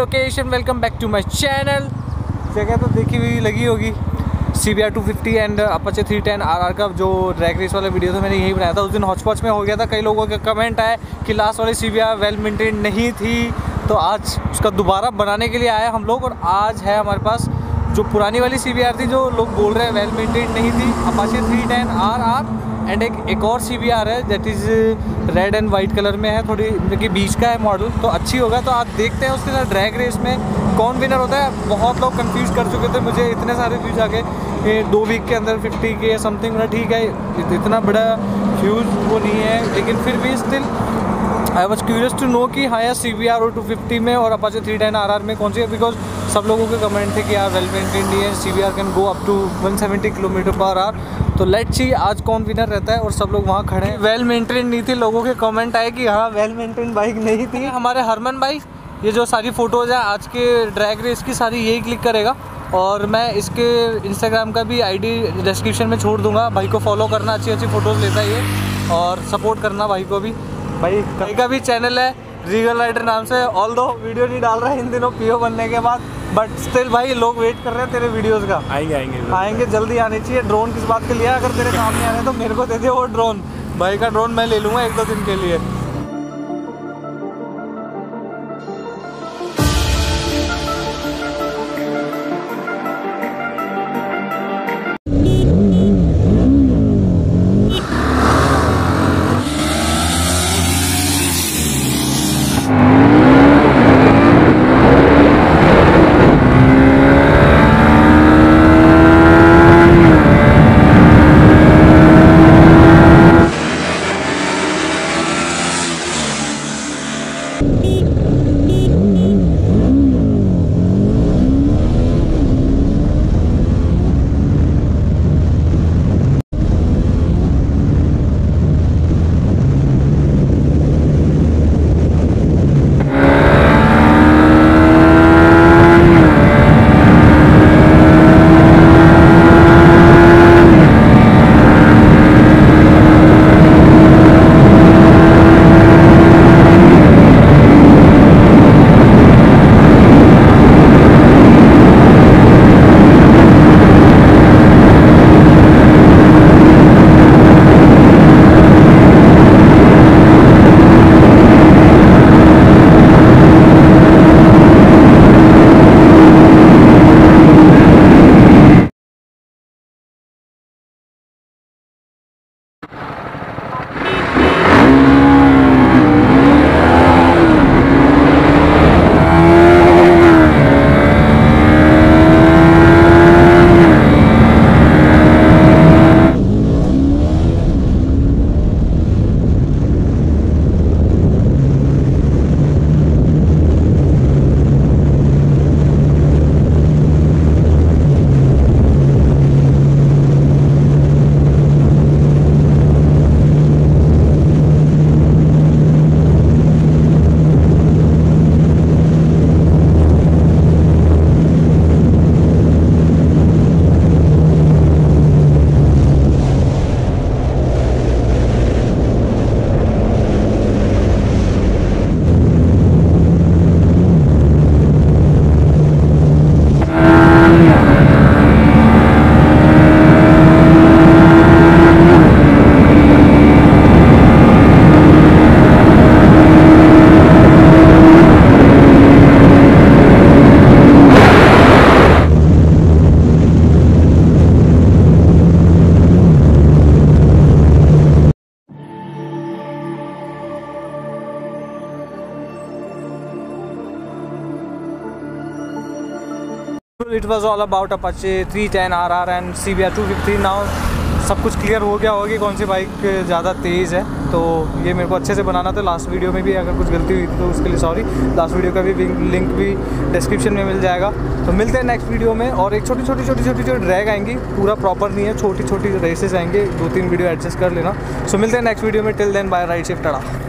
Location, welcome back to my channel. जगह तो देखी हुई लगी होगी, CBR 250 एंड अपाचे 310 RR का जो ड्रैग रेस वाला वीडियो था मैंने यही बनाया था। उस दिन हॉचपॉच में हो गया था, कई लोगों के कमेंट आए कि लास्ट वाली CBR वेल मेंटेन नहीं थी, तो आज उसका दोबारा बनाने के लिए आए हम लोग। और आज है हमारे पास जो पुरानी वाली CBR थी, जो लोग बोल रहे हैं वेल मेंटेन नहीं थी, अपाचे 310 RR एंड एक और CBR है that is red and white colour में है, थोड़ी कि बीच का है मॉडल, तो अच्छी होगा। तो आप देखते हैं उसके साथ ड्रैग रेस में कौन विनर होता है। बहुत लोग कंफ्यूज कर चुके थे मुझे, इतने सारे व्यूज आ गए 2 वीक के अंदर 50 के समथिंग। ठीक है, इतना बड़ा व्यूज वो नहीं है, लेकिन फिर भी still I was curious to know कि हाँ यार CBR और 250 में और अपाचे 310 RR में कौन सी है, बिकॉज सब लोगों के कमेंट थे कि यार वेल मेंटेन नहीं है, CBR can go up to 170 km/h। तो लेट्स सी आज कौन विनर रहता है। और सब लोग वहाँ खड़े हैं, वेल मेंटेन नहीं थी, लोगों के कमेंट आए कि हाँ वेल मेंटेन बाइक नहीं थी। हमारे हरमन भाई ये जो सारी फ़ोटोज़ हैं आज के ड्रैग रेस की सारी यही क्लिक करेगा, और मैं इसके इंस्टाग्राम का भी ID डिस्क्रिप्शन में छोड़ दूंगा। भाई को फॉलो करना, अच्छी अच्छी फ़ोटोज़ लेता है ये, और सपोर्ट करना भाई को भी। भाई का भी चैनल है रीगल राइडर नाम से, ऑल्दो वीडियो नहीं डाल रहा है इन दिनों PO बनने के बाद, बट स्टिल भाई लोग वेट कर रहे हैं तेरे वीडियोस का। आएंगे जल्दी आने चाहिए। ड्रोन किस बात के लिए, अगर तेरे काम नहीं आ रहे तो मेरे को दे दे वो ड्रोन, भाई का ड्रोन मैं ले लूँगा 1-2 दिन के लिए। It was all about Apache 310 RR and CBR 250। Now सब कुछ क्लियर हो गया होगा कि कौन सी बाइक ज़्यादा तेज़ है। तो ये मेरे को अच्छे से बनाना था। लास्ट वीडियो में भी अगर कुछ गलती हुई तो उसके लिए सॉरी। लास्ट वीडियो का भी लिंक भी डिस्क्रिप्शन में मिल जाएगा। तो मिलते हैं नेक्स्ट वीडियो में। और एक छोटी ड्रैग आएंगी, पूरा प्रॉपर नहीं है, छोटी रेसेस आएंगे, 2-3 वीडियो एडजस्ट कर लेना। सो मिलते हैं नेक्स्ट वीडियो में। Till then bye, ride shift Tata.